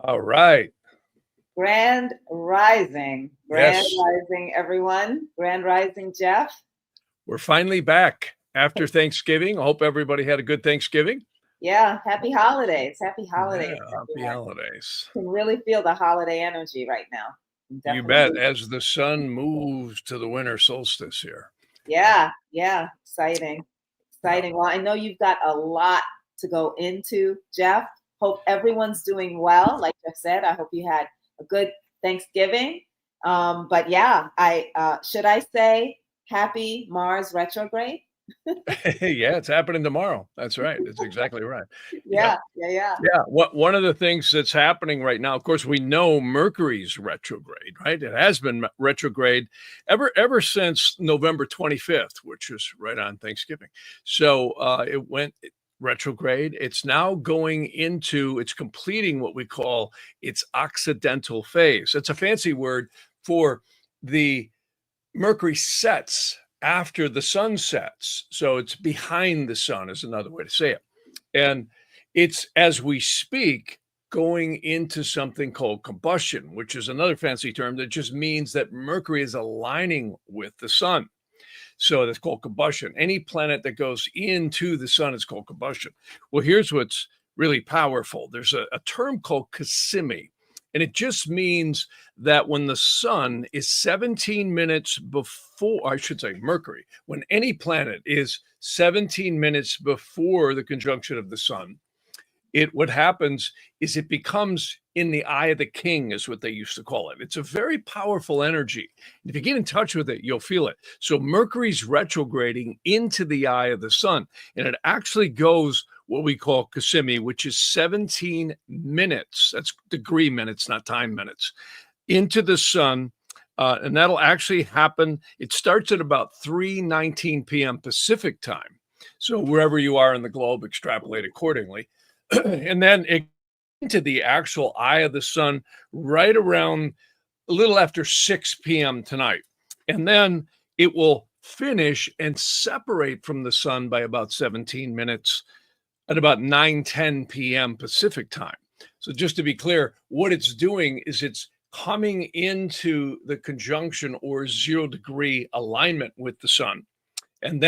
All right. Grand Rising. Grand Yes, Rising, everyone. Grand Rising, Jeff. we're finally back after Thanksgiving. I hope everybody had a good Thanksgiving. Yeah, happy holidays. Happy Yeah, holidays, happy everyone. holidays. Can really feel the holiday energy right now. You bet. Definitely. As the sun moves to the winter solstice here. Yeah. Exciting. Yeah. Exciting. Well, I know you've got a lot to go into, Jeff. Hope everyone's doing well. Like Jeff said, I hope you had a good Thanksgiving. But yeah, I should I say happy Mars retrograde? Yeah, it's happening tomorrow. That's right. That's exactly right. Yep. Yeah. Yeah. One of the things that's happening right now, of course, we know Mercury's retrograde, right? It has been retrograde ever since November 25th, which is right on Thanksgiving. So it went retrograde. It's now it's completing what we call its occidental phase. It's a fancy word for the Mercury sets after the sun sets. So it's behind the sun, is another way to say it. And it's, as we speak, going into something called combustion, which is another fancy term that just means that Mercury is aligning with the sun. So that's called combustion. Any planet that goes into the sun is called combustion. Well, here's what's really powerful. There's a term called Cassimi, and it just means that when the sun is 17 minutes before, I should say Mercury, when any planet is 17 minutes before the conjunction of the sun, what happens is it becomes in the eye of the king, is what they used to call it. It's a very powerful energy. If you get in touch with it, you'll feel it. So Mercury's retrograding into the eye of the sun, and it actually goes what we call Cassimi, which is 17 minutes. That's degree minutes, not time minutes, into the sun. And that'll actually happen. It starts at about 3:19 p.m. Pacific time. So wherever you are in the globe, extrapolate accordingly. And then it into the actual eye of the sun right around a little after 6 p.m. tonight. And then it will finish and separate from the sun by about 17 minutes at about 9:10 p.m. Pacific time. So just to be clear, what it's doing is it's coming into the conjunction or 0-degree alignment with the sun. And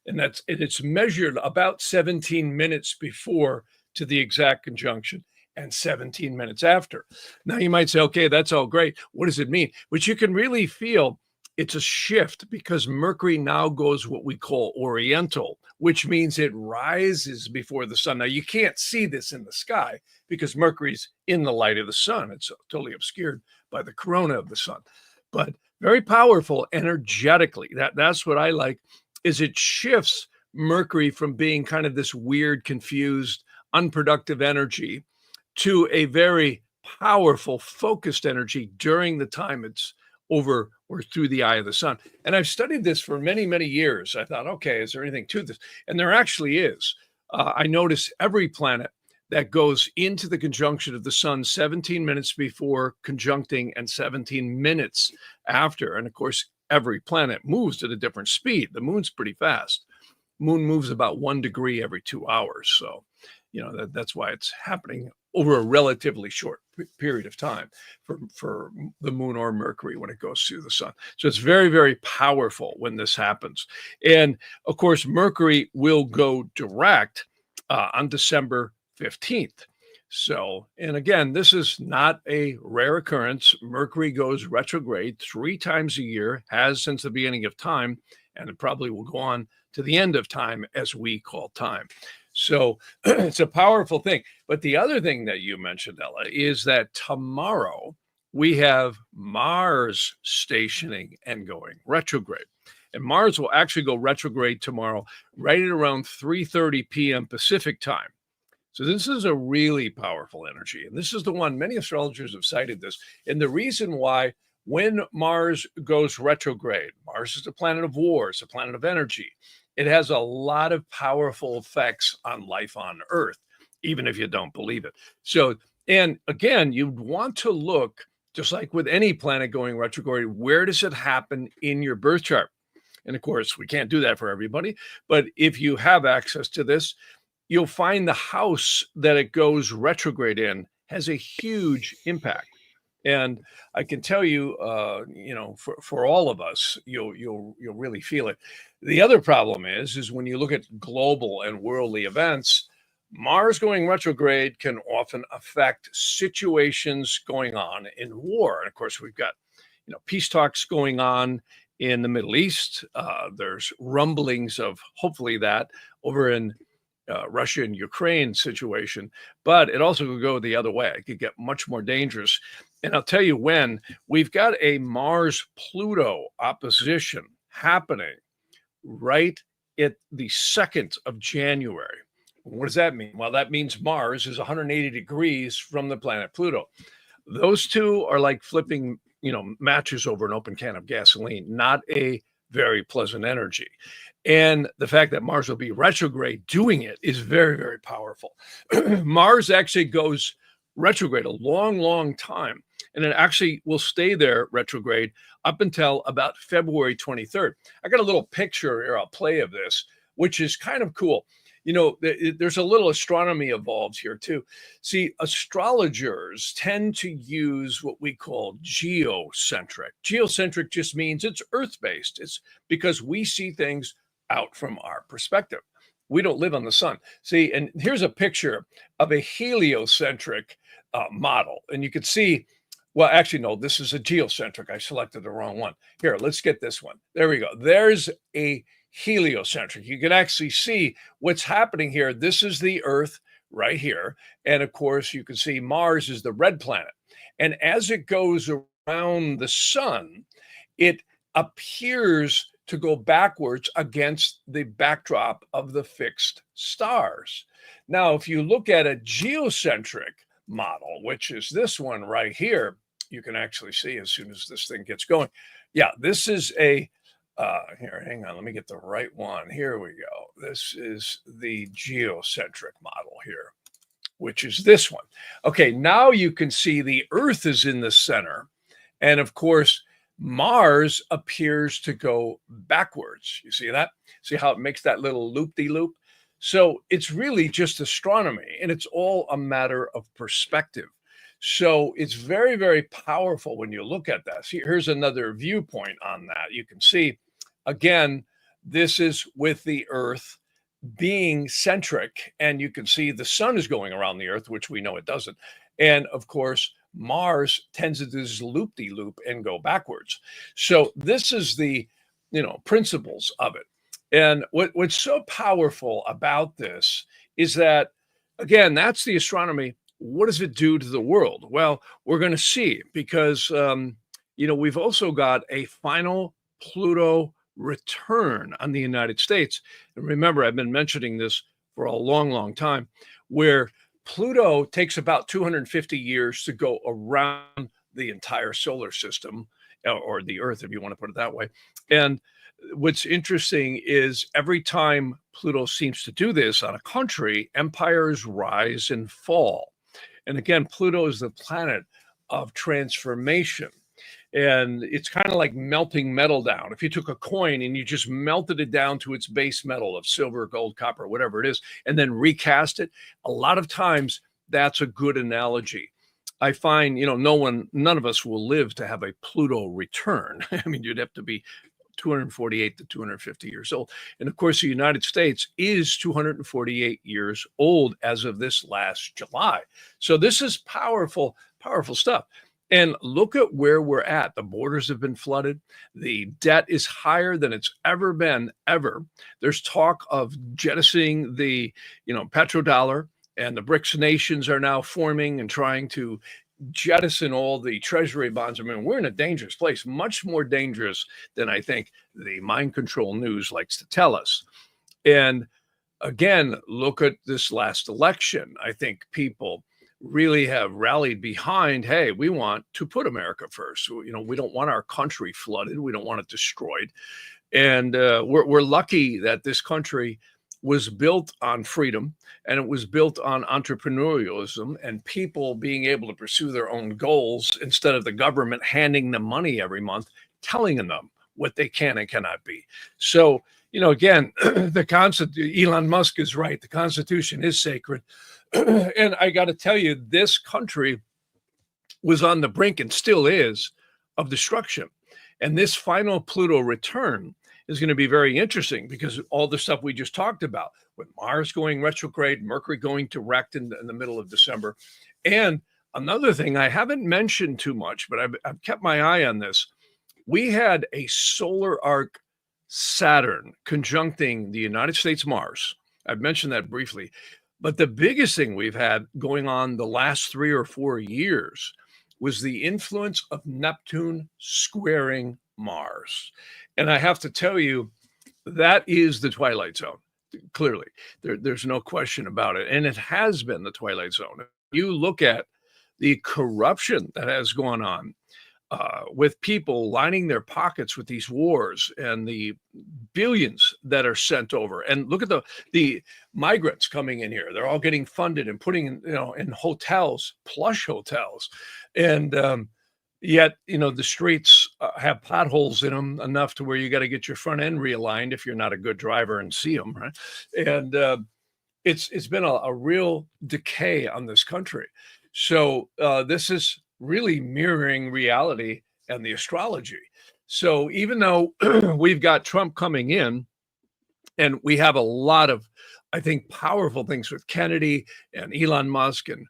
it's measured about 17 minutes before to the exact conjunction and 17 minutes after. Now you might say, okay, that's all great. What does it mean? But you can really feel it's a shift because Mercury now goes what we call oriental, which means it rises before the sun. Now you can't see this in the sky because Mercury's in the light of the sun. It's totally obscured by the corona of the sun, but very powerful energetically. That's what I like, is it shifts Mercury from being kind of this weird, confused, unproductive energy to a very powerful, focused energy during the time it's over or through the eye of the sun. And I've studied this for many, many years. I thought, okay, is there anything to this? And there actually is. I notice every planet that goes into the conjunction of the sun 17 minutes before conjuncting and 17 minutes after. And of course, every planet moves at a different speed. The moon's pretty fast. Moon moves about 1 degree every 2 hours. So, that's why it's happening over a relatively short period of time for the moon or Mercury when it goes through the sun. So it's very, very powerful when this happens. And of course, Mercury will go direct on December 15th. So, and again, this is not a rare occurrence. Mercury goes retrograde 3 times a year, has since the beginning of time, and it probably will go on to the end of time as we call time. So it's a powerful thing. But the other thing that you mentioned, Ella, is that tomorrow we have Mars stationing and going retrograde. And Mars will actually go retrograde tomorrow right at around 3:30 p.m. Pacific time. So this is a really powerful energy. And this is the one, many astrologers have cited this. And the reason why, when Mars goes retrograde, Mars is a planet of war, it's a planet of energy. It has a lot of powerful effects on life on Earth, even if you don't believe it. So, and again, you'd want to look, just like with any planet going retrograde, where does it happen in your birth chart? And of course, we can't do that for everybody. But if you have access to this, you'll find the house that it goes retrograde in has a huge impact. And I can tell you, for all of us, you'll really feel it. The other problem is when you look at global and worldly events, Mars going retrograde can often affect situations going on in war. And of course, we've got peace talks going on in the Middle East. There's rumblings of hopefully that over in Russia and Ukraine situation, but it also could go the other way. It could get much more dangerous. And I'll tell you when. We've got a Mars Pluto opposition happening right at the 2nd of January. What does that mean? Well, that means Mars is 180 degrees from the planet Pluto. Those two are like flipping, matches over an open can of gasoline, not a very pleasant energy. And the fact that Mars will be retrograde doing it is very, very powerful. Mars actually goes retrograde a long, long time, and it actually will stay there retrograde up until about February 23rd. I got a little picture here I'll play of this, which is kind of cool. There's a little astronomy involved here too. See, astrologers tend to use what we call geocentric. Geocentric just means it's Earth-based. It's because we see things out from our perspective. We don't live on the sun. See, and here's a picture of a heliocentric model. And you can see, well, actually, no, this is a geocentric. I selected the wrong one. Here, let's get this one. There we go. There's a heliocentric. You can actually see what's happening here. This is the Earth right here. And of course, you can see Mars is the red planet. And as it goes around the sun, it appears to go backwards against the backdrop of the fixed stars. Now, if you look at a geocentric model, which is this one right here, you can actually see as soon as this thing gets going. Yeah, this is a here, hang on, let me get the right one. Here we go. This is the geocentric model here, which is this one. Okay, now you can see the Earth is in the center. And of course, Mars appears to go backwards. You see that? See how it makes that little loop-de-loop? So it's really just astronomy, and it's all a matter of perspective. So it's very, very powerful when you look at that. See, here's another viewpoint on that. You can see, again, this is with the Earth being centric, and you can see the sun is going around the Earth, which we know it doesn't. And of course, Mars tends to do this loop-de-loop and go backwards. So this is the, principles of it. And what's so powerful about this is that, again, that's the astronomy. What does it do to the world? Well, we're going to see, because, we've also got a final Pluto return on the United States. And remember, I've been mentioning this for a long, long time, where Pluto takes about 250 years to go around the entire solar system, or the Earth, if you want to put it that way. And what's interesting is every time Pluto seems to do this on a country, empires rise and fall. And again, Pluto is the planet of transformation. And it's kind of like melting metal down. If you took a coin and you just melted it down to its base metal of silver, gold, copper, whatever it is, and then recast it, a lot of times that's a good analogy. I find, none of us will live to have a Pluto return. I mean, you'd have to be 248 to 250 years old. And of course, the United States is 248 years old as of this last July. So this is powerful, powerful stuff. And look at where we're at. The borders have been flooded. The debt is higher than it's ever been, ever. There's talk of jettisoning the, petrodollar, and the BRICS nations are now forming and trying to jettison all the treasury bonds. I mean, we're in a dangerous place, much more dangerous than I think the mind control news likes to tell us. And again, look at this last election. I think people really have rallied behind, hey, we want to put America first. We don't want our country flooded. We don't want it destroyed. And we're lucky that this country was built on freedom, and it was built on entrepreneurialism and people being able to pursue their own goals instead of the government handing them money every month, telling them what they can and cannot be. So, again, the Elon Musk is right. The Constitution is sacred. And I got to tell you, this country was on the brink and still is of destruction. And this final Pluto return is going to be very interesting because all the stuff we just talked about, with Mars going retrograde, Mercury going direct in the middle of December. And another thing I haven't mentioned too much, but I've kept my eye on this. We had a solar arc Saturn conjuncting the United States Mars. I've mentioned that briefly. But the biggest thing we've had going on the last 3 or 4 years was the influence of Neptune squaring Mars. And I have to tell you, that is the twilight zone. Clearly, there's no question about it. And it has been the twilight zone. You look at the corruption that has gone on with people lining their pockets with these wars and the billions that are sent over. And look at the migrants coming in here. They're all getting funded and putting in hotels, plush hotels. And yet, the streets have potholes in them enough to where you got to get your front end realigned if you're not a good driver and see them, right? And it's been a real decay on this country. So this is really mirroring reality and the astrology. So even though we've got Trump coming in, and we have a lot of, I think, powerful things with Kennedy and Elon Musk and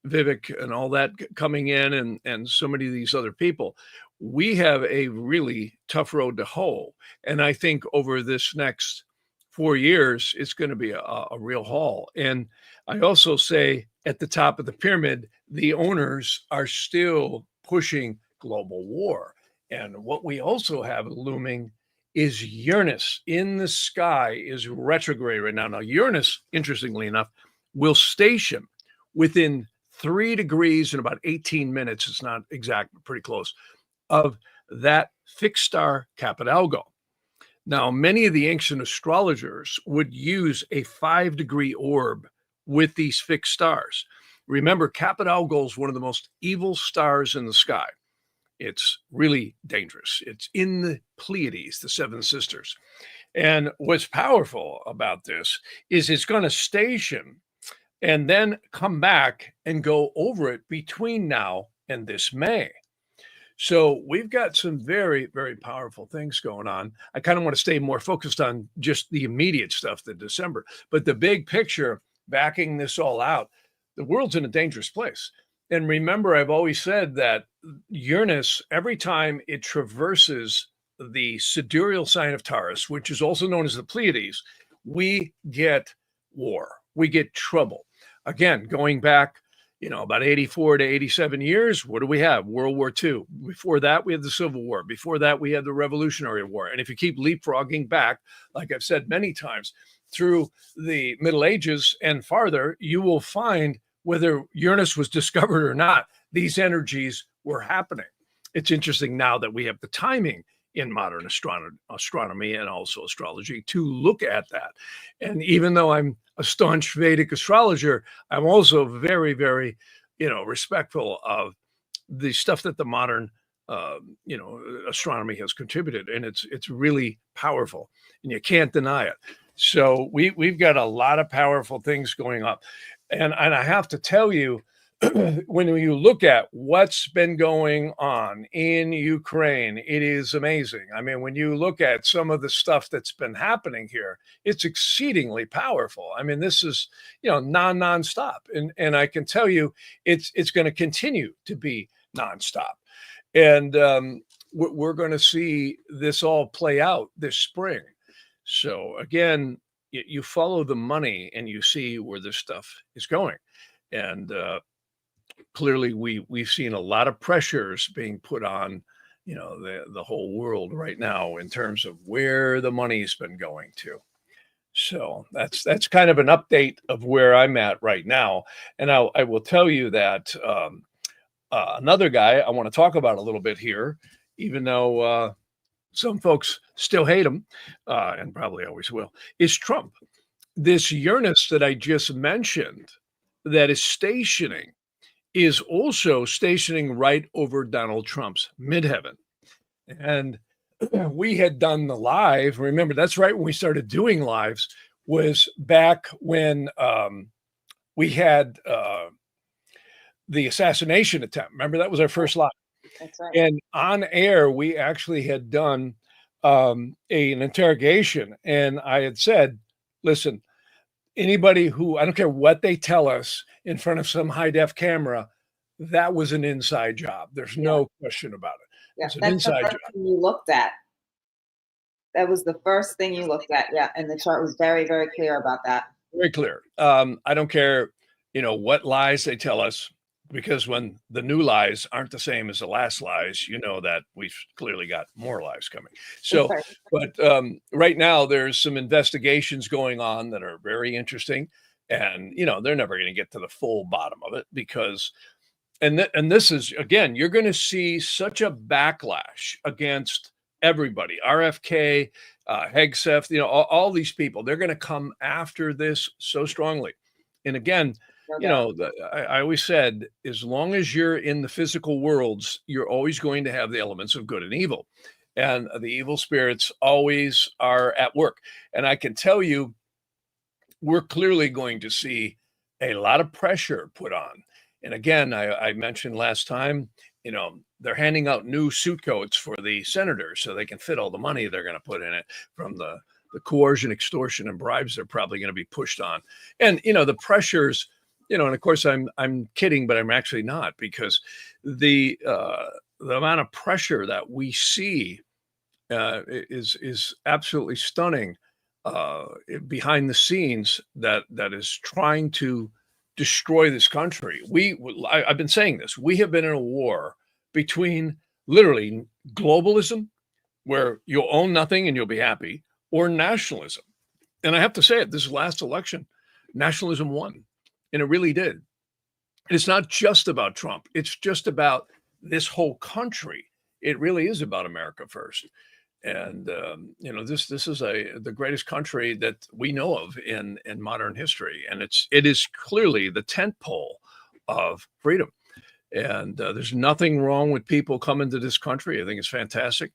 Vivek and all that coming in, and so many of these other people, we have a really tough road to hoe. And I think over this next 4 years, it's going to be a real haul. And I also say at the top of the pyramid, the owners are still pushing global war. And what we also have looming is Uranus in the sky is retrograde right now. Now, Uranus, interestingly enough, will station within 3 degrees in about 18 minutes. It's not exact, but pretty close, of that fixed star Kappa Algo. Now, many of the ancient astrologers would use a 5-degree orb with these fixed stars. Remember, Kappa Algo is one of the most evil stars in the sky. It's really dangerous. It's in the Pleiades, the Seven Sisters. And what's powerful about this is it's going to station and then come back and go over it between now and this May. So we've got some very, very powerful things going on. I kind of want to stay more focused on just the immediate stuff, the December, but the big picture, backing this all out, the world's in a dangerous place. And remember, I've always said that Uranus, every time it traverses the sidereal sign of Taurus, which is also known as the Pleiades, we get war, we get trouble. Again, going back, about 84 to 87 years, what do we have? World War II. Before that, we had the Civil War. Before that, we had the Revolutionary War. And if you keep leapfrogging back, like I've said many times, through the Middle Ages and farther, you will find whether Uranus was discovered or not, these energies were happening. It's interesting now that we have the timing in modern astronomy and also astrology to look at that. And even though I'm a staunch Vedic astrologer, I'm also very, very, respectful of the stuff that the modern, astronomy has contributed. And it's really powerful and you can't deny it. So we've got a lot of powerful things going up. And I have to tell you, when you look at what's been going on in Ukraine, it is amazing. I mean, when you look at some of the stuff that's been happening here, it's exceedingly powerful. I mean, this is, nonstop. And I can tell you, it's going to continue to be nonstop. And we're going to see this all play out this spring. So again, you follow the money and you see where this stuff is going. And clearly we've seen a lot of pressures being put on, the whole world right now in terms of where the money's been going to. So that's kind of an update of where I'm at right now. And I will tell you that another guy I want to talk about a little bit here, even though some folks still hate him, and probably always will, is Trump. This Uranus that I just mentioned that is stationing is also stationing right over Donald Trump's midheaven. And we had done the live. Remember, that's right when we started doing lives, was back when we had the assassination attempt. Remember, that was our first live. That's right. And on air, we actually had done an interrogation, and I had said, listen, anybody who, I don't care what they tell us in front of some high def camera, that was an inside job. There's no question about it. Yeah, It's an that's the inside first job. thing you looked at. That was the first thing you looked at. Yeah, and the chart was very, very clear about that. Very clear. I don't care, what lies they tell us, because when the new lies aren't the same as the last lies, that we've clearly got more lies coming. So, but right now there's some investigations going on that are very interesting, and they're never going to get to the full bottom of it, because, and this is, again, you're going to see such a backlash against everybody. RFK, Hegseth, all these people, they're going to come after this so strongly. And again, I always said, as long as you're in the physical worlds, you're always going to have the elements of good and evil. And the evil spirits always are at work. And I can tell you, we're clearly going to see a lot of pressure put on. And again, I mentioned last time, they're handing out new suit coats for the senators so they can fit all the money they're going to put in it from the coercion, extortion, and bribes they're probably going to be pushed on. And, the pressures, and of course I'm kidding, but I'm actually not, because the amount of pressure that we see is absolutely stunning behind the scenes that is trying to destroy this country. I've been saying this. We have been in a war between literally globalism, where you'll own nothing and you'll be happy, or nationalism. And I have to say it, this last election, nationalism won. And it really did. It's not just about Trump. It's just about this whole country. It really is about America first. And this is the greatest country that we know of in modern history, and it is clearly the tent pole of freedom. And there's nothing wrong with people coming to this country. I think it's fantastic,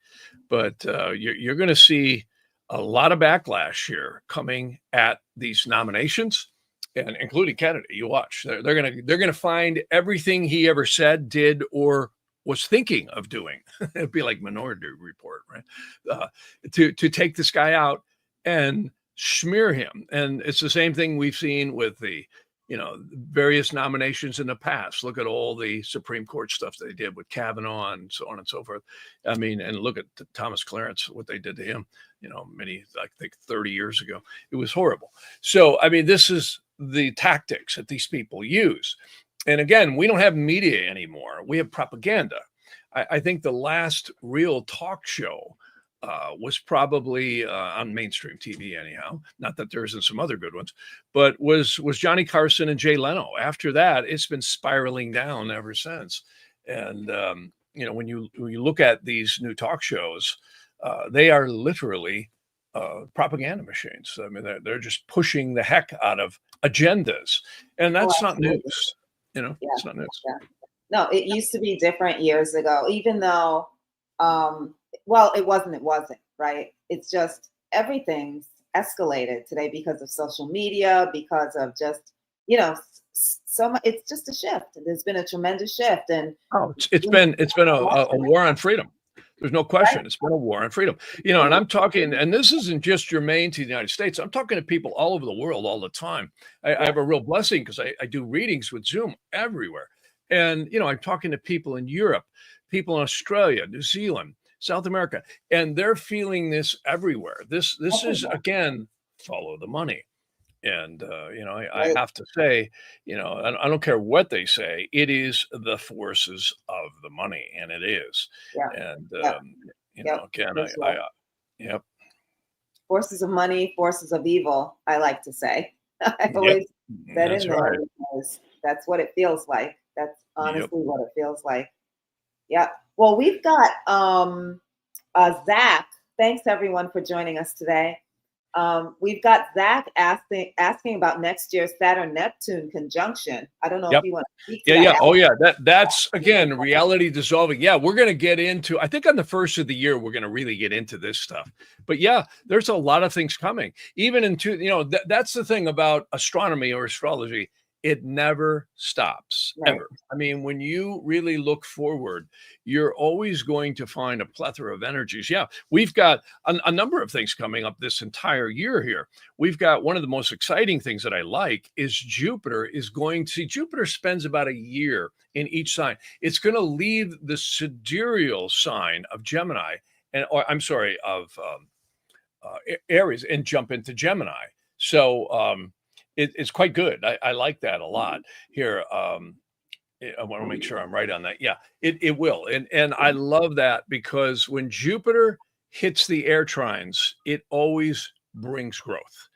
but you're going to see a lot of backlash here coming at these nominations, and including Kennedy. You watch; they're gonna find everything he ever said, did, or was thinking of doing. It'd be like Minority Report, right? To take this guy out and smear him. And it's the same thing we've seen with the, various nominations in the past. Look at all the Supreme Court stuff they did with Kavanaugh and so on and so forth. I mean, and look at Thomas Clarence, what they did to him, I think 30 years ago. It was horrible. So, I mean, this is the tactics that these people use. And again, we don't have media anymore. We have propaganda. I think the last real talk show was probably on mainstream TV anyhow. Not that there isn't some other good ones, but was Johnny Carson and Jay Leno. After that, it's been spiraling down ever since. And, when you look at these new talk shows, they are literally propaganda machines. I mean, they're just pushing the heck out of agendas. And that's not news. It's not news. Yeah. No, it used to be different years ago, even though, it wasn't, right? It's just everything's escalated today because of social media, because of just, so much. It's just a shift. There's been a tremendous shift. And it's been a war on freedom. There's no question. Right. It's been a war on freedom. And I'm talking, and this isn't just germane to the United States. I'm talking to people all over the world all the time. I have a real blessing because I do readings with Zoom everywhere. And, I'm talking to people in Europe, people in Australia, New Zealand, South America, and they're feeling this everywhere. This is, again, follow the money. And, I have to say, I don't care what they say, it is the forces of the money, and it is. Yeah. And, again, yep. Forces of money, forces of evil, I like to say. I always said in there, because that's what it feels like. That's honestly what it feels like. Yeah. Well, we've got Zach. Thanks, everyone, for joining us today. We've got Zach asking about next year's Saturn-Neptune conjunction. I don't know if you want to speak to that. Yeah. Oh, yeah. That's, again, reality dissolving. Yeah, we're going to get into, I think on the first of the year, we're going to really get into this stuff. But yeah, there's a lot of things coming. Even into, that's the thing about astronomy or astrology. it never stops, Right. ever. I mean, when you really look forward, you're always going to find a plethora of energies. Yeah, we've got a number of things coming up this entire year here. We've got one of the most exciting things that I like is Jupiter is going to see, Jupiter spends about a year in each sign. It's going to leave the sidereal sign of Gemini, or I'm sorry, of Aries, and jump into Gemini. So it's quite good. I like that a lot here. I want to make sure I'm right on that. Yeah, it will. And I love that because when Jupiter hits the air trines, it always brings growth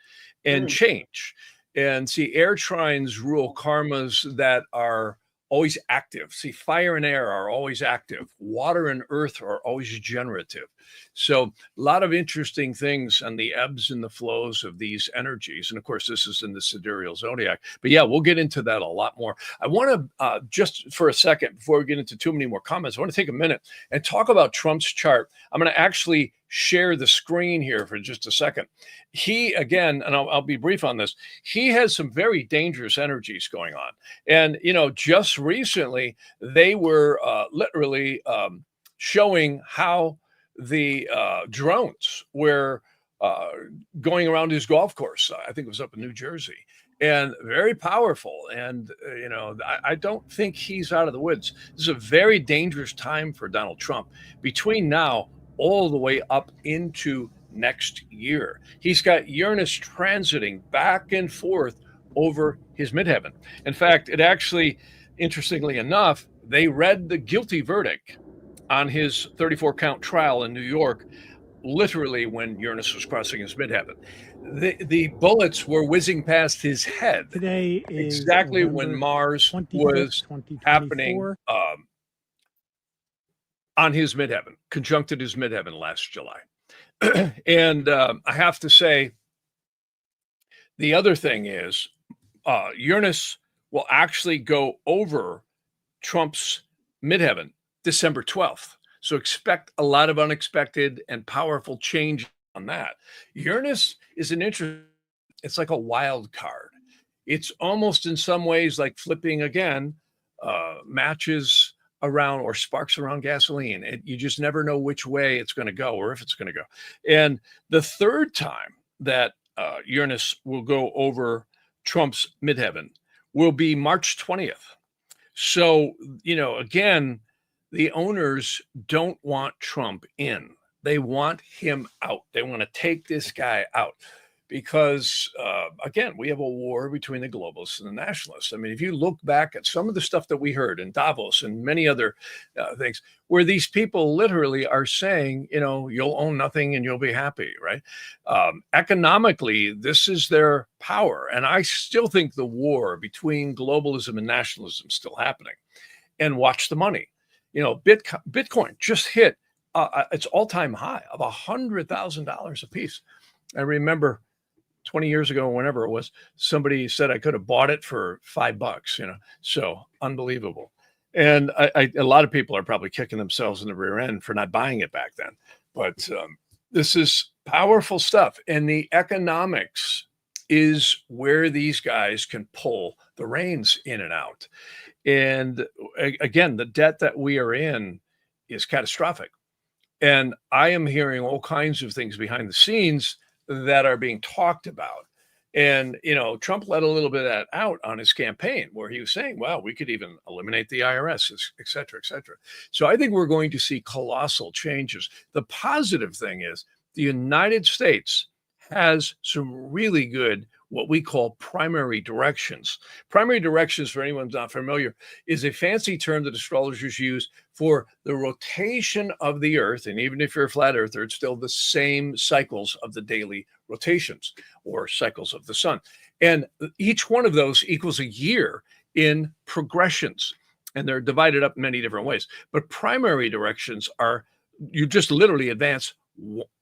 and Mm. change. And see, air trines rule karmas that are always active. See, fire and air are always active. Water and earth are always generative. So a lot of interesting things on the ebbs and the flows of these energies. And of course, this is in the sidereal zodiac. But yeah, we'll get into that a lot more. I want to just for a second, before we get into too many more comments, I want to take a minute and talk about Trump's chart. I'm going to actually share the screen here for just a second. He, again, and I'll be brief on this, he has some very dangerous energies going on. And, you know, just recently, they were literally showing how the drones were going around his golf course. I think it was up in New Jersey, and very powerful. And, you know, I don't think he's out of the woods. This is a very dangerous time for Donald Trump between now all the way up into next year. He's got Uranus transiting back and forth over his midheaven. In fact, it actually, interestingly enough, they read the guilty verdict on his 34 count trial in New York, literally when Uranus was crossing his midheaven. The bullets were whizzing past his head. Today is exactly November when Mars 25th, was happening 2024. On his midheaven, conjuncted his midheaven last July. And I have to say, the other thing is Uranus will actually go over Trump's midheaven December 12th. So expect a lot of unexpected and powerful change on that. Uranus is an interesting, it's like a wild card. It's almost in some ways like flipping again, matches around or sparks around gasoline. You just never know which way it's going to go or if it's going to go. And the third time that Uranus will go over Trump's midheaven will be March 20th. So, you know, again, the owners don't want Trump in. They want him out. They want to take this guy out because, again, we have a war between the globalists and the nationalists. I mean, if you look back at some of the stuff that we heard in Davos and many other things, where these people literally are saying, you know, you'll own nothing and you'll be happy, right? Economically, this is their power. And I still think the war between globalism and nationalism is still happening. And watch the money. You know, Bitcoin just hit its all-time high of $100,000 a piece. I remember 20 years ago, whenever it was, somebody said I could have bought it for $5, you know, so unbelievable. And a lot of people are probably kicking themselves in the rear end for not buying it back then. But this is powerful stuff. And the economics is where these guys can pull the reins in and out. And again, the debt that we are in is catastrophic. And I am hearing all kinds of things behind the scenes that are being talked about. And, you know, Trump let a little bit of that out on his campaign where he was saying, well, we could even eliminate the IRS, et cetera, et cetera. So I think we're going to see colossal changes. The positive thing is the United States has some really good, what we call primary directions. Primary directions, for anyone who's not familiar, is a fancy term that astrologers use for the rotation of the Earth. And even if you're a flat earther, it's still the same cycles of the daily rotations or cycles of the sun. And each one of those equals a year in progressions. And they're divided up in many different ways. But primary directions are, you just literally advance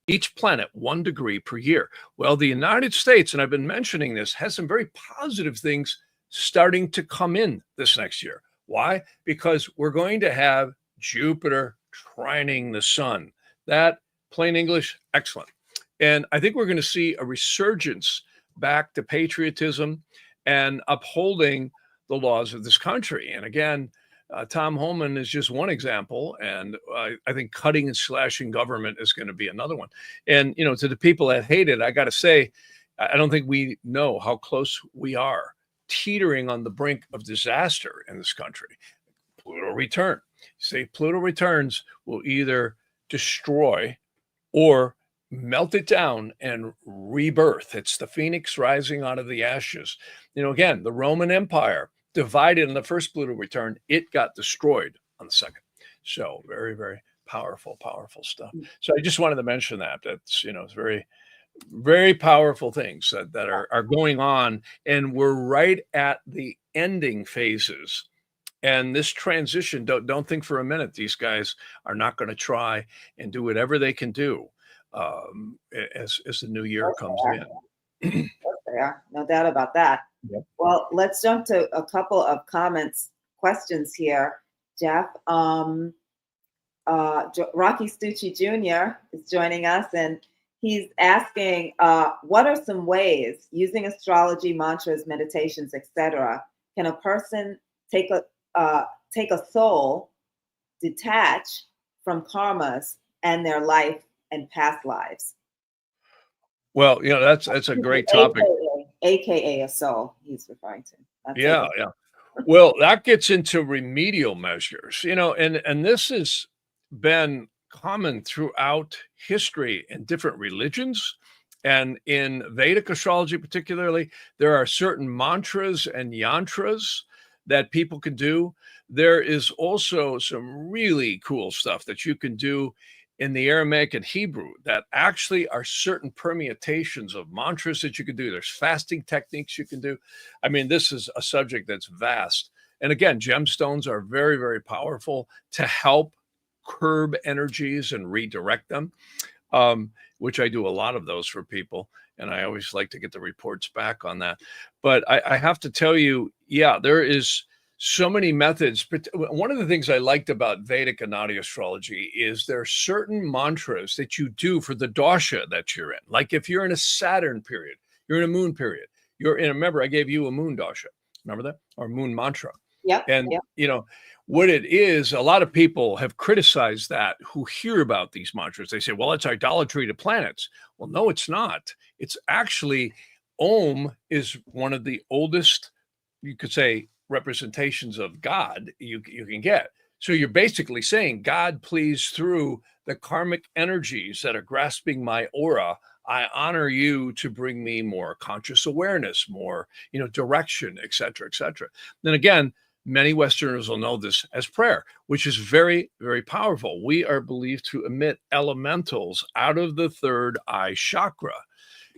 each planet 1 degree per year. Well, the United States, and I've been mentioning this, has some very positive things starting to come in this next year. Why? Because we're going to have Jupiter trining the sun. That, plain English, excellent. And I think we're going to see a resurgence back to patriotism and upholding the laws of this country. And again, Tom Homan is just one example, and I think cutting and slashing government is going to be another one. And to the people that hate it, I got to say, I don't think we know how close we are, teetering on the brink of disaster in this country. Pluto return. Say Pluto returns will either destroy or melt it down and rebirth. It's the phoenix rising out of the ashes. Again, the Roman Empire divided in the first Pluto return, it got destroyed on the second. So very, very powerful stuff. So I just wanted to mention that. That's, it's very, very powerful things that are going on. And we're right at the ending phases. And this transition, don't think for a minute these guys are not going to try and do whatever they can do as the new year comes in. There, no doubt about that. Yep. Well, let's jump to a couple of questions here, Jeff. Rocky Stucci Jr. is joining us, and he's asking, what are some ways, using astrology, mantras, meditations, etc., can a person take a soul, detach from karmas and their life and past lives? Well, that's a great topic. AKA a soul, he's referring to. Yeah. Well, that gets into remedial measures, and this has been common throughout history in different religions. And in Vedic astrology, particularly, there are certain mantras and yantras that people can do. There is also some really cool stuff that you can do in the Aramaic and Hebrew that actually are certain permutations of mantras that you can do. There's fasting techniques you can do. I mean, this is a subject that's vast. And again, gemstones are very, very powerful to help curb energies and redirect them, which I do a lot of those for people. And I always like to get the reports back on that. But I have to tell you, yeah, there is so many methods. One of the things I liked about Vedic and Nadi astrology is there are certain mantras that you do for the dosha that you're in. Like if you're in a Saturn period, you're in a moon period, remember I gave you a moon dosha, remember that? Or moon mantra. Yep. And, what it is, a lot of people have criticized that who hear about these mantras. They say, well, it's idolatry to planets. Well, no, it's not. It's actually, Om is one of the oldest, you could say, representations of God you can get. So you're basically saying, God, please, through the karmic energies that are grasping my aura, I honor you to bring me more conscious awareness, more, direction, et cetera, et cetera. Then again, many Westerners will know this as prayer, which is very, very powerful. We are believed to emit elementals out of the third eye chakra.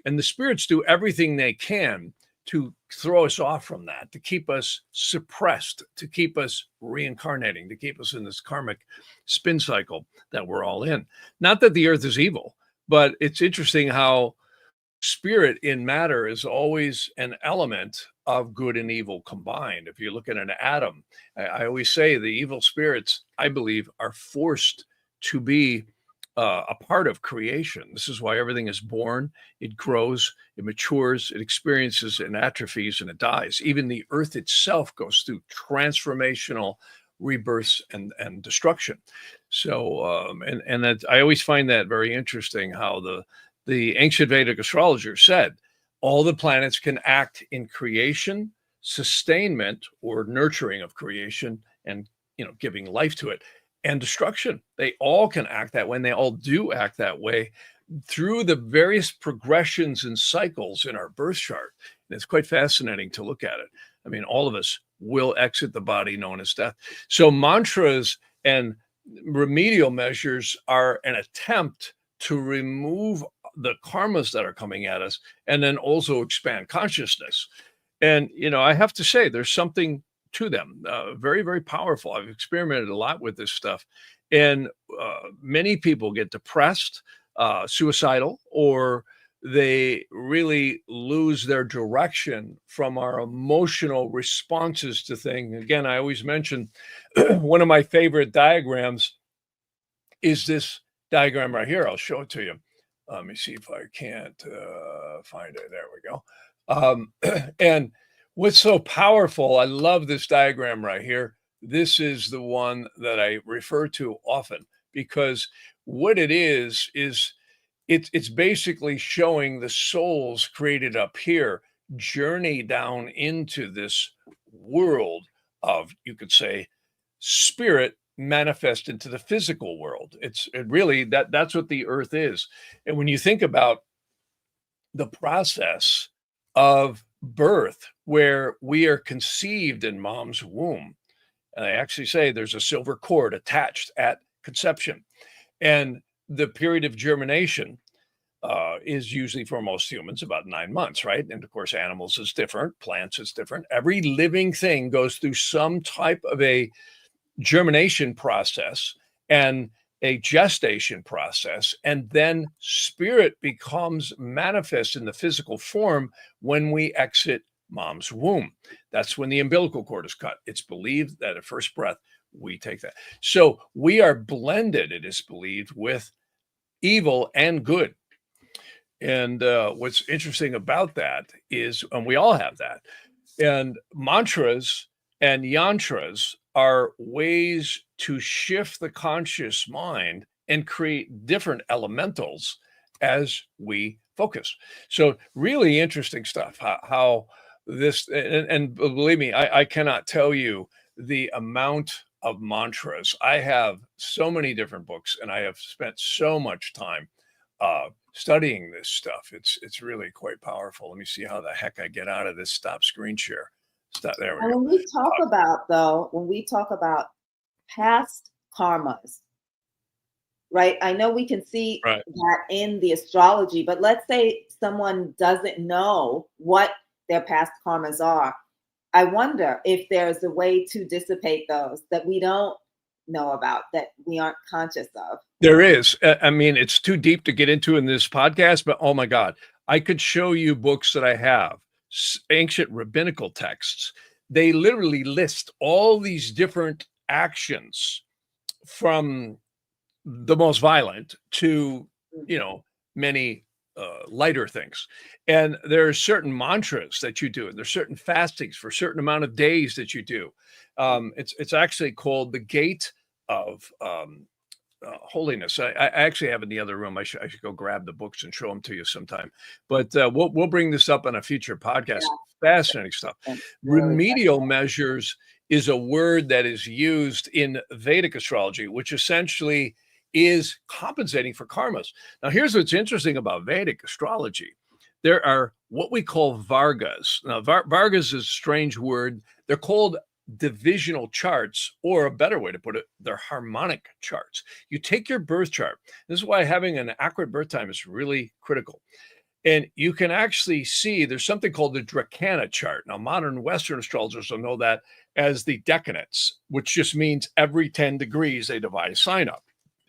And the spirits do everything they can to throw us off from that, to keep us suppressed, to keep us reincarnating, to keep us in this karmic spin cycle that we're all in. Not that the earth is evil, but it's interesting how spirit in matter is always an element of good and evil combined. If you look at an atom, I always say the evil spirits, I believe, are forced to be a part of creation. This is why everything is born, it grows, it matures, it experiences and atrophies, and it dies. Even the earth itself goes through transformational rebirths and destruction. So, and that I always find that very interesting how the ancient Vedic astrologer said all the planets can act in creation, sustainment, or nurturing of creation, and giving life to it, and destruction. They all can act that way, and they all do act that way through the various progressions and cycles in our birth chart. And it's quite fascinating to look at it. I mean, all of us will exit the body known as death. So mantras and remedial measures are an attempt to remove the karmas that are coming at us, and then also expand consciousness. And, I have to say, there's something to them, very, very powerful. I've experimented a lot with this stuff. And many people get depressed, suicidal, or they really lose their direction from our emotional responses to things. Again, I always mention one of my favorite diagrams is this diagram right here. I'll show it to you. Let me see if I can't find it. There we go. And What's so powerful, I love this diagram right here. This is the one that I refer to often because what it is it's basically showing the souls created up here journey down into this world of, you could say, spirit manifest into the physical world. It really that's what the earth is. And when you think about the process of birth, where we are conceived in mom's womb. And I actually say there's a silver cord attached at conception. And the period of germination is usually for most humans about 9 months, right? And of course, animals is different, plants is different. Every living thing goes through some type of a germination process and a gestation process, and then spirit becomes manifest in the physical form when we exit mom's womb. That's when the umbilical cord is cut. It's believed that at first breath we take that. So we are blended, it is believed, with evil and good. And what's interesting about that is, and we all have that, and mantras and yantras are ways to shift the conscious mind and create different elementals as we focus. So, really interesting stuff. How this, and believe me, I cannot tell you the amount of mantras. I have so many different books, and I have spent so much time studying this stuff. It's really quite powerful. Let me see how the heck I get out of this stop screen share. Stop, there we And go. when we talk about past karmas, right? I know we can see Right. that in the astrology, but let's say someone doesn't know what their past karmas are. I wonder if there's a way to dissipate those that we don't know about, that we aren't conscious of. There is. I mean, it's too deep to get into in this podcast, but oh my God, I could show you books that I have, ancient rabbinical texts. They literally list all these different actions from the most violent to, many lighter things. And there are certain mantras that you do, and there's certain fastings for a certain amount of days that you do. It's actually called the gate of holiness. I actually have in the other room. I should go grab the books and show them to you sometime. But we'll bring this up on a future podcast. Fascinating stuff. Really Remedial measures is a word that is used in Vedic astrology, which essentially is compensating for karmas. Now, here's what's interesting about Vedic astrology. There are what we call Vargas. Now, Vargas is a strange word. They're called divisional charts, or a better way to put it, they're harmonic charts. You take your birth chart. This is why having an accurate birth time is really critical. And you can actually see there's something called the Dracana chart. Now, modern Western astrologers will know that as the decanates, which just means every 10 degrees they divide a sign up.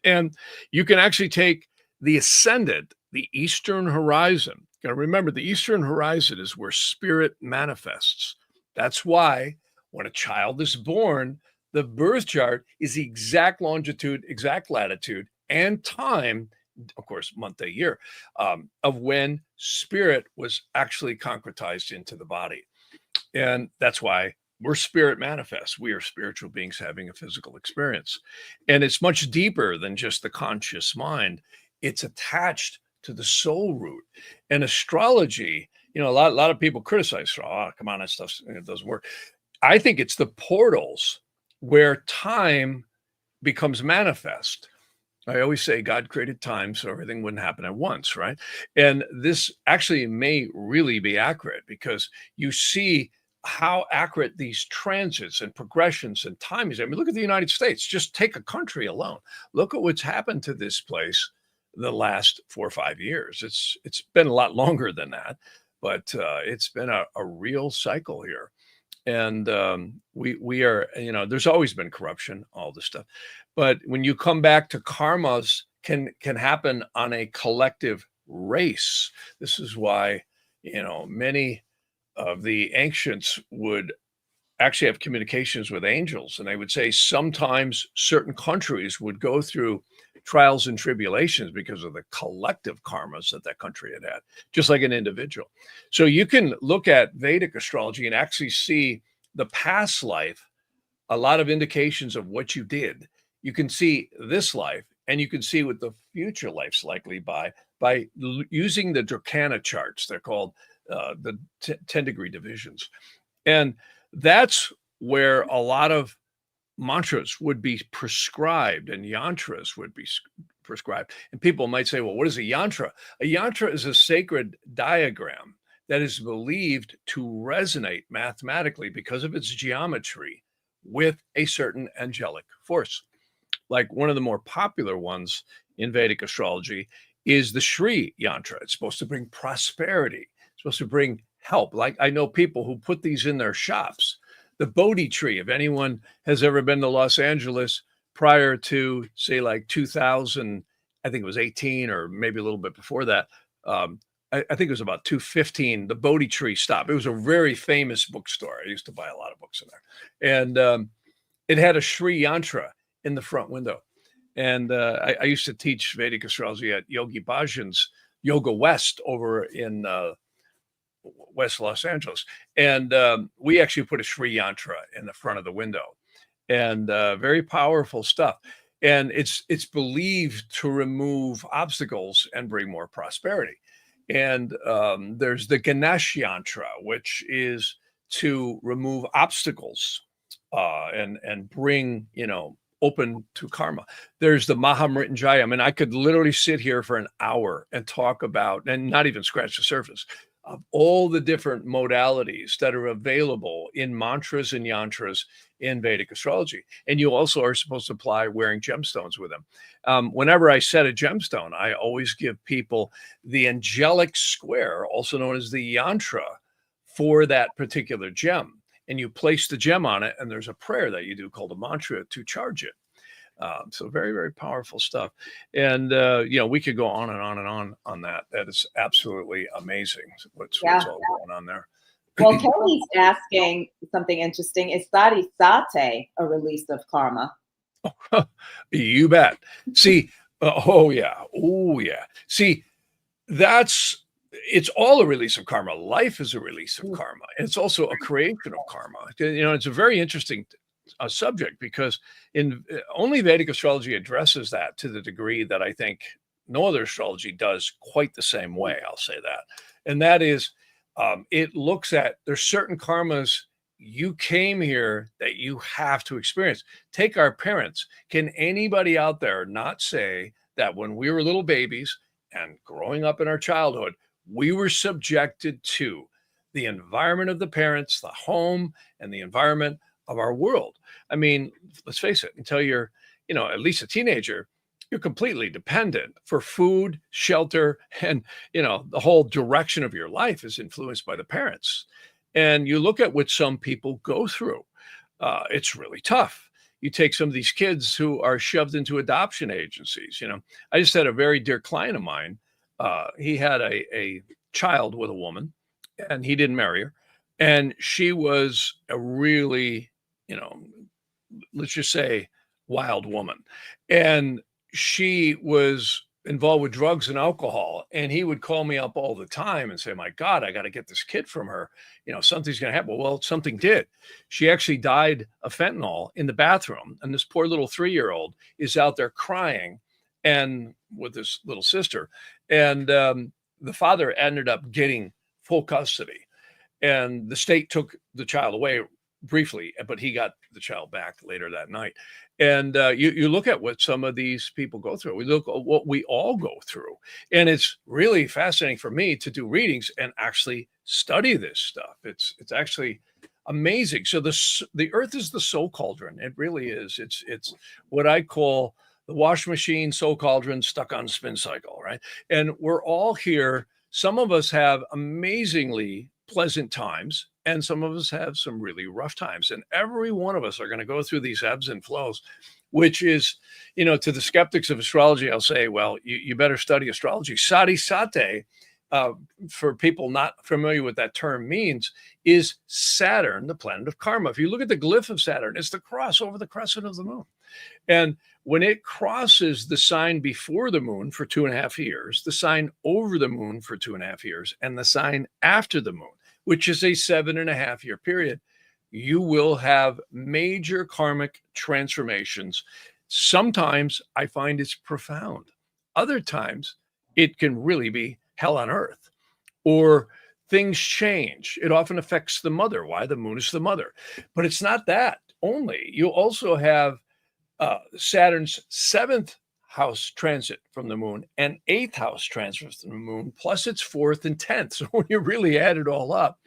And you can actually take the ascendant, the eastern horizon. You gotta remember, the eastern horizon is where spirit manifests. That's why when a child is born, the birth chart is the exact longitude, exact latitude, and time, of course, month, day, year, of when spirit was actually concretized into the body. And that's why we're spirit manifest. We are spiritual beings having a physical experience. And it's much deeper than just the conscious mind. It's attached to the soul root. And astrology, a lot of people criticize, oh, come on, that stuff, it doesn't work. I think it's the portals where time becomes manifest. I always say God created time so everything wouldn't happen at once, right? And this actually may really be accurate because you see how accurate these transits and progressions and time is. I mean, look at the United States. Just take a country alone. Look at what's happened to this place the last 4 or 5 years. It's been a lot longer than that, but it's been a real cycle here. And we are, there's always been corruption, all this stuff, but when you come back to karmas can happen on a collective race. This is why many of the ancients would actually have communications with angels, and they would say sometimes certain countries would go through trials and tribulations because of the collective karmas that that country had had, just like an individual. So you can look at Vedic astrology and actually see the past life, a lot of indications of what you did. You can see this life, and you can see what the future life's likely by using the Dracana charts. They're called the 10-degree divisions. And that's where a lot of mantras would be prescribed and yantras would be prescribed. And people might say, well, what is a yantra? A yantra is a sacred diagram that is believed to resonate mathematically because of its geometry with a certain angelic force. Like one of the more popular ones in Vedic astrology is the Shri yantra. It's supposed to bring prosperity. It's supposed to bring help. Like I know people who put these in their shops. The Bodhi tree, if anyone has ever been to Los Angeles prior to, say, like 2000, I think it was 18 or maybe a little bit before that. I think it was about 215, the Bodhi tree stop. It was a very famous bookstore. I used to buy a lot of books in there. And it had a Shri yantra in the front window. And I used to teach Vedic astrology at Yogi Bhajan's Yoga West over in West Los Angeles. And we actually put a Shri yantra in the front of the window. And very powerful stuff. And it's believed to remove obstacles and bring more prosperity. And there's the Ganesh yantra, which is to remove obstacles and bring, open to karma. There's the Mahamrityunjaya. I mean, I could literally sit here for an hour and talk about, and not even scratch the surface, of all the different modalities that are available in mantras and yantras in Vedic astrology. And you also are supposed to apply wearing gemstones with them. Whenever I set a gemstone, I always give people the angelic square, also known as the yantra, for that particular gem. And you place the gem on it, and there's a prayer that you do called a mantra to charge it. So very, very powerful stuff. And, we could go on and on and on that. That is absolutely amazing. What's all going on there. Well, Kelly's asking something interesting. Is Sati Sate a release of karma? You bet. See, oh yeah. See, it's all a release of karma. Life is a release of karma. And it's also a creation of karma. It's a very interesting subject because only Vedic astrology addresses that to the degree that I think no other astrology does quite the same way. I'll say that. And that is, it looks at, there's certain karmas you came here that you have to experience. Take our parents. Can anybody out there not say that when we were little babies and growing up in our childhood, we were subjected to the environment of the parents, the home, and the environment of our world? I mean, let's face it, until you're, at least a teenager, you're completely dependent for food, shelter, and, the whole direction of your life is influenced by the parents. And you look at what some people go through. It's really tough. You take some of these kids who are shoved into adoption agencies. I just had a very dear client of mine. He had a child with a woman, and he didn't marry her. And she was a really, let's just say, wild woman. And she was involved with drugs and alcohol. And he would call me up all the time and say, my God, I got to get this kid from her. Something's going to happen. Well, something did. She actually died of fentanyl in the bathroom. And this poor little 3-year-old is out there crying and with his little sister. And the father ended up getting full custody. And the state took the child away briefly, but he got the child back later that night. And you look at what some of these people go through. We look at what we all go through. And it's really fascinating for me to do readings and actually study this stuff. It's actually amazing. So the earth is the soul cauldron. It really is. It's what I call the wash machine soul cauldron stuck on spin cycle, right? And we're all here. Some of us have amazingly pleasant times, and some of us have some really rough times. And every one of us are going to go through these ebbs and flows, which is, to the skeptics of astrology, I'll say, well, you better study astrology. Sati Sate, for people not familiar with that term means, is Saturn, the planet of karma. If you look at the glyph of Saturn, it's the cross over the crescent of the moon. And when it crosses the sign before the moon for 2.5 years, the sign over the moon for 2.5 years, and the sign after the moon, which is a 7.5 year period, you will have major karmic transformations. Sometimes I find it's profound. Other times it can really be hell on earth, or things change. It often affects the mother. Why? The moon is the mother. But it's not that only. You also have Saturn's 7th house transit from the moon and 8th house transit from the moon, plus its 4th and 10th. So when you really add it all up,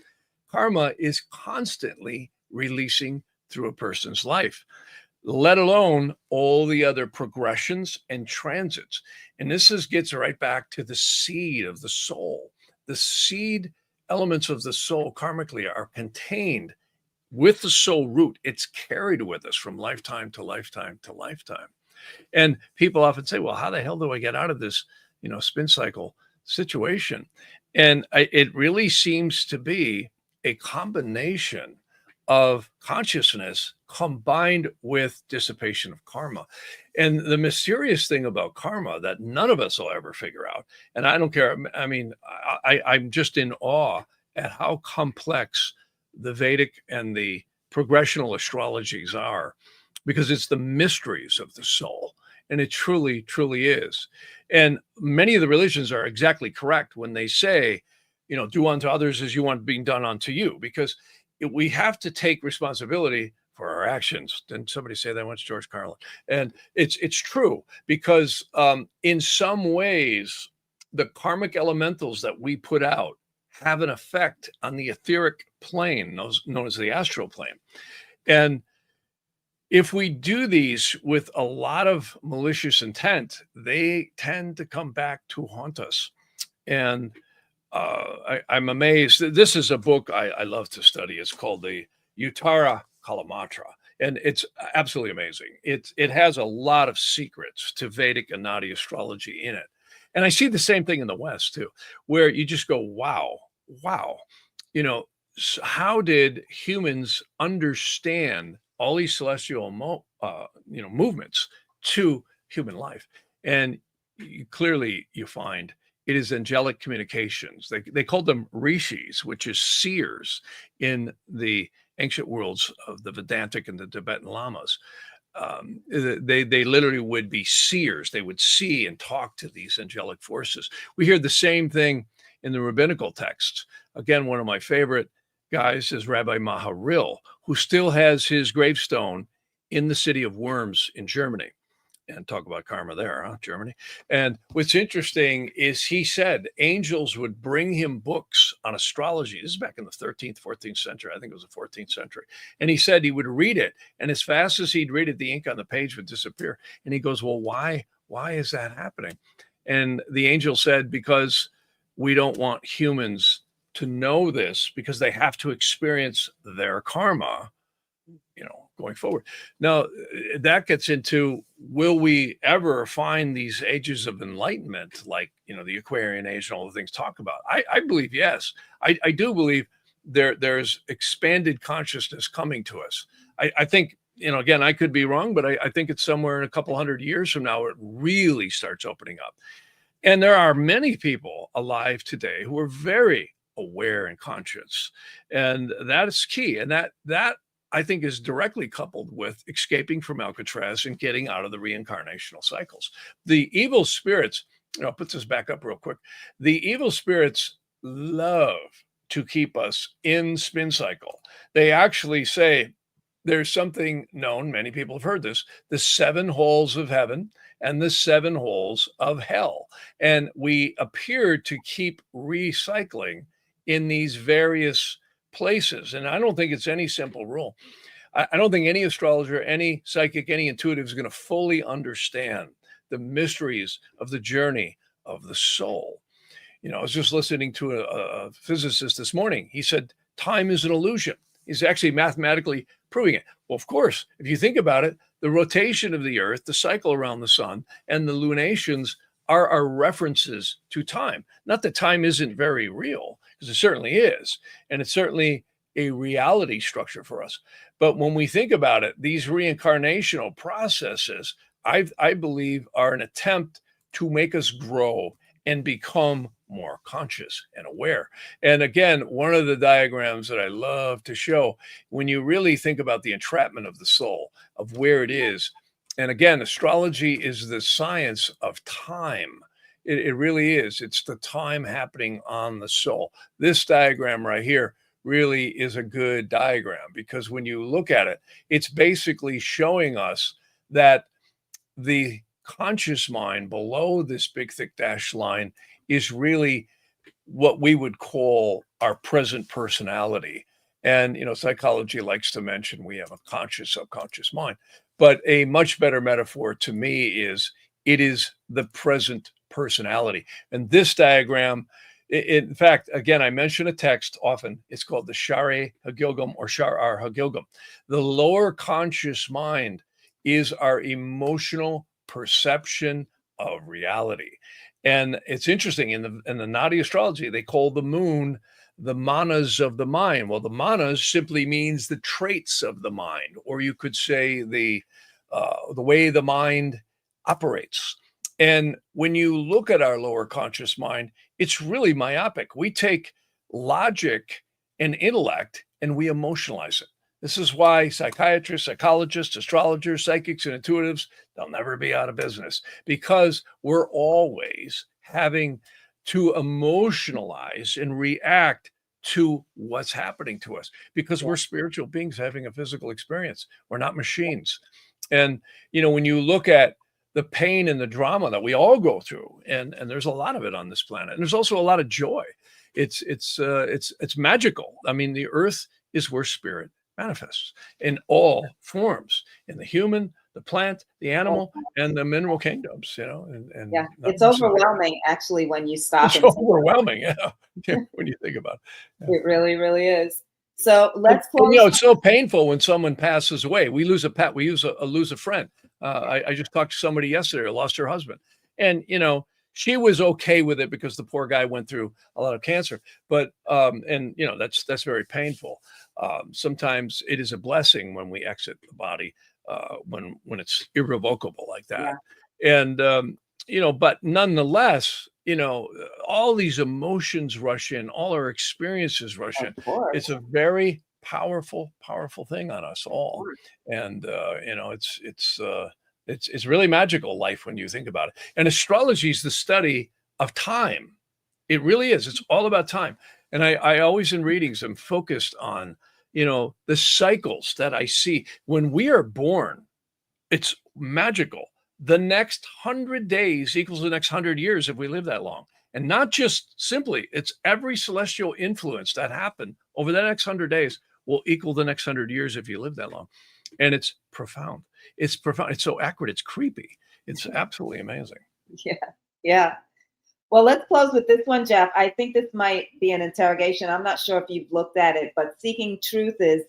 karma is constantly releasing through a person's life, let alone all the other progressions and transits. And this gets right back to the seed of the soul. The seed elements of the soul karmically are contained with the soul root. It's carried with us from lifetime to lifetime to lifetime. And people often say, well, how the hell do I get out of this, spin cycle situation? And it really seems to be a combination of consciousness combined with dissipation of karma. And the mysterious thing about karma that none of us will ever figure out, and I don't care, I mean, I'm just in awe at how complex the Vedic and the progressional astrologies are, because it's the mysteries of the soul. And it truly, truly is. And many of the religions are exactly correct when they say, do unto others as you want being done unto you, because we have to take responsibility for our actions. Didn't somebody say that once? George Carlin. And it's true, because in some ways, the karmic elementals that we put out have an effect on the etheric plane, known as the astral plane. And if we do these with a lot of malicious intent, they tend to come back to haunt us. And I'm amazed. This is a book I love to study. It's called the Uttara Kalamatra, and it's absolutely amazing. It has a lot of secrets to Vedic and Nadi astrology in it. And I see the same thing in the West too, where you just go, wow. How did humans understand all these celestial movements to human life? And clearly you find it is angelic communications. They called them rishis, which is seers in the ancient worlds of the Vedantic and the Tibetan lamas. They literally would be seers. They would see and talk to these angelic forces. We hear the same thing in the rabbinical texts. Again, one of my favorite guys is Rabbi Maharil, who still has his gravestone in the city of Worms in Germany. And talk about karma there, huh? Germany. And what's interesting is he said angels would bring him books on astrology. This is back in the 13th, 14th century. I think it was the 14th century. And he said he would read it. And as fast as he'd read it, the ink on the page would disappear. And he goes, well, why is that happening? And the angel said, because we don't want humans to know this, because they have to experience their karma, going forward. Now, that gets into, will we ever find these ages of enlightenment, like, the Aquarian age and all the things talk about? I believe yes. I do believe there's expanded consciousness coming to us. I think, again, I could be wrong, but I think it's somewhere in a couple hundred years from now, it really starts opening up. And there are many people alive today who are very aware and conscious. And that is key. And that I think is directly coupled with escaping from Alcatraz and getting out of the reincarnational cycles. The evil spirits, I'll put this back up real quick. The evil spirits love to keep us in spin cycle. They actually say there's something known, many people have heard this, the 7 holes of heaven and the 7 holes of hell. And we appear to keep recycling in these various places. And I don't think it's any simple rule. I don't think any astrologer, any psychic, any intuitive is going to fully understand the mysteries of the journey of the soul. I was just listening to a physicist this morning. He said, time is an illusion. He's actually mathematically proving it. Well, of course, if you think about it, the rotation of the earth, the cycle around the sun, and the lunations are our references to time. Not that time isn't very real, because it certainly is. And it certainly a reality structure for us. But when we think about it, these reincarnational processes, I believe, are an attempt to make us grow and become more conscious and aware. And again, one of the diagrams that I love to show, when you really think about the entrapment of the soul, of where it is, and again, astrology is the science of time. It really is. It's the time happening on the soul. This diagram right here really is a good diagram, because when you look at it, it's basically showing us that the conscious mind below this big thick dashed line is really what we would call our present personality. And psychology likes to mention we have a conscious subconscious mind, but a much better metaphor to me is it is the present personality. And this diagram, in fact, again, I mention a text often. It's called the Share Hagilgum or Sharar Hagilgum. The lower conscious mind is our emotional perception of reality. And it's interesting, in the Nadi astrology, they call the moon the manas of the mind. Well, the manas simply means the traits of the mind, or you could say the way the mind operates. And when you look at our lower conscious mind, it's really myopic. We take logic and intellect and we emotionalize it. This is why psychiatrists, psychologists, astrologers, psychics, and intuitives, they'll never be out of business, because we're always having to emotionalize and react to what's happening to us, because we're spiritual beings having a physical experience. We're not machines. And, when you look at the pain and the drama that we all go through, and there's a lot of it on this planet, and there's also a lot of joy. It's magical. I mean, the earth is where spirit manifests in all forms, in the human, the plant, the animal, and the mineral kingdoms, and yeah, it's overwhelming actually when you stop. It's overwhelming, when you think about it. It really, really is. So let's close. It's so painful when someone passes away. We lose a pet, we lose a friend. I just talked to somebody yesterday who lost her husband, and she was okay with it because the poor guy went through a lot of cancer. But that's very painful. Sometimes it is a blessing when we exit the body, when it's irrevocable like that. Yeah. And but nonetheless, all these emotions rush in, all our experiences rush in. It's a very powerful thing on us all. And it's really magical life when you think about it. And astrology is the study of time. It really is. It's all about time. And I always in readings am focused on, the cycles that I see. When we are born, it's magical. The next 100 days equals the next 100 years if we live that long. And not just simply, it's every celestial influence that happened over the next 100 days will equal the next 100 years if you live that long. And it's profound. It's profound. It's so accurate. It's creepy. It's absolutely amazing. Yeah. Well, let's close with this one, Jeff. I think this might be an interrogation. I'm not sure if you've looked at it, but Seeking Truth is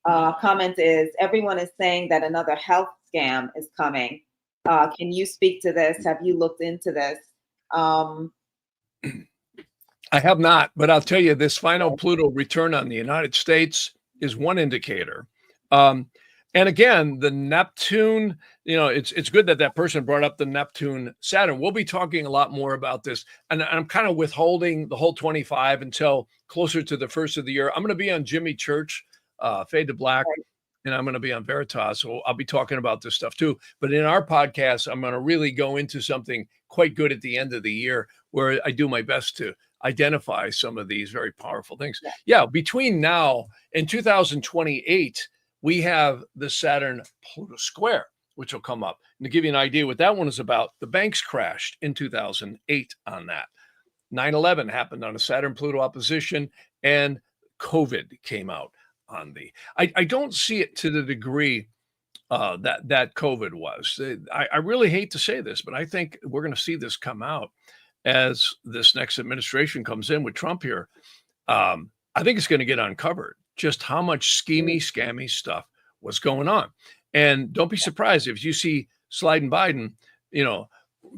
comment is, everyone is saying that another health scam is coming. Can you speak to this? Have you looked into this? I have not, but I'll tell you, this final Pluto return on the United States is one indicator. And again, the Neptune, it's good that person brought up the Neptune Saturn. We'll be talking a lot more about this. And I'm kind of withholding the whole 25 until closer to the first of the year. I'm going to be on Jimmy Church, Fade to Black, and I'm going to be on Veritas. So I'll be talking about this stuff too. But in our podcast, I'm going to really go into something quite good at the end of the year, where I do my best to identify some of these very powerful things. Yeah, between now and 2028, we have the Saturn Pluto square, which will come up. And to give you an idea what that one is about, the banks crashed in 2008 on that. 9/11 happened on a Saturn Pluto opposition, and COVID came out on the. I don't see it to the degree that COVID was. I really hate to say this, but I think we're going to see this come out as this next administration comes in with Trump here. I think it's going to get uncovered just how much schemy, scammy stuff was going on. And don't be surprised if you see Sliden Biden,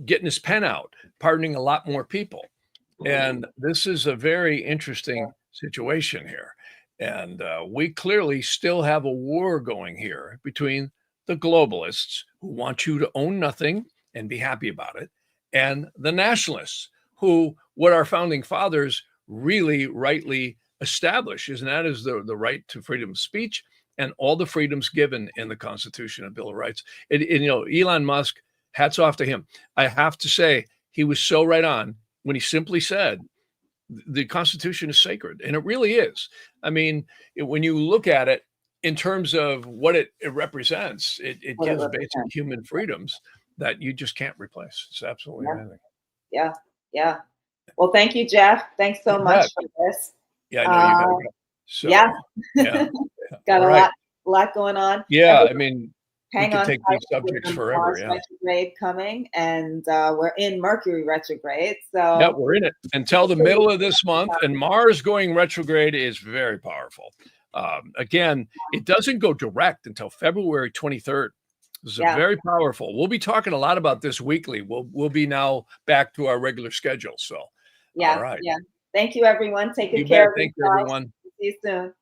getting his pen out, pardoning a lot more people. And this is a very interesting situation here. And we clearly still have a war going here between the globalists who want you to own nothing and be happy about it, and the nationalists who, what our founding fathers really rightly established, and that is the right to freedom of speech and all the freedoms given in the Constitution and Bill of Rights. Elon Musk, hats off to him. I have to say, he was so right on when he simply said, the Constitution is sacred, and it really is. I mean, when you look at it in terms of what it represents, it gives basic human freedoms that you just can't replace. It's absolutely amazing. Yeah, yeah. Well, thank you, Jeff. Thanks so much for this. Yeah, I know you gotta go. So, yeah. Got a lot going on. Yeah, I mean, hang we on. could take these subjects forever. Mars retrograde coming, and we're in Mercury retrograde. So yeah, we're in it until the middle of this month, and Mars going retrograde is very powerful. Again, it doesn't go direct until February 23rd. This is very powerful. We'll be talking a lot about this weekly. We'll be now back to our regular schedule. So all right. Yeah. Thank you, everyone. Take good care. Thank you, everyone. See you soon.